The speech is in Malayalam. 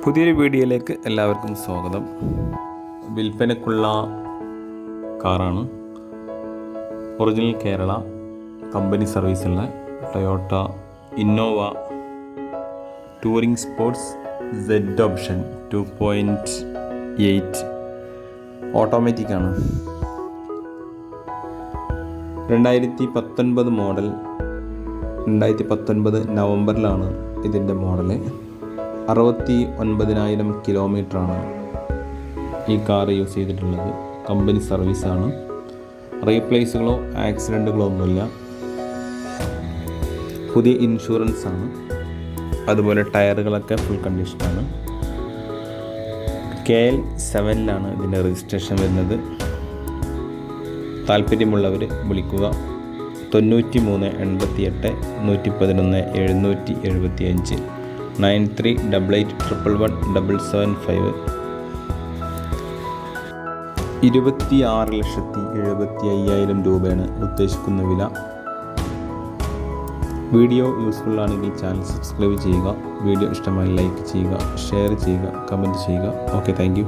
പുതിയൊരു വീഡിയോയിലേക്ക് എല്ലാവർക്കും സ്വാഗതം. വിൽപ്പനക്കുള്ള കാറാണ്. ഒറിജിനൽ കേരള കമ്പനി സർവീസുള്ള Toyota Innova touring sports Z option 2.8 ഓട്ടോമാറ്റിക്കാണ്. 2019 മോഡൽ. 2019 നവംബറിലാണ് ഇതിൻ്റെ മോഡല്. 69,000 കിലോമീറ്ററാണ് ഈ കാർ യൂസ് ചെയ്തിട്ടുള്ളത്. കമ്പനി സർവീസാണ്. റീപ്ലേസുകളോ ആക്സിഡൻറ്റുകളോ ഒന്നുമില്ല. പുതിയ ഇൻഷുറൻസ് ആണ്. അതുപോലെ ടയറുകളൊക്കെ ഫുൾ കണ്ടീഷനാണ്. KL7 ഇതിൻ്റെ രജിസ്ട്രേഷൻ വരുന്നത്. താല്പര്യമുള്ളവർ വിളിക്കുക. 93 88 111 775 9388111775. 26,75,000 രൂപയാണ് ഉദ്ദേശിക്കുന്ന വില. വീഡിയോ യൂസ്ഫുൾ ആണെങ്കിൽ ചാനൽ സബ്സ്ക്രൈബ് ചെയ്യുക. വീഡിയോ ഇഷ്ടമായി ലൈക്ക് ചെയ്യുക, ഷെയർ ചെയ്യുക, കമൻറ്റ് ചെയ്യുക. Okay, thank you.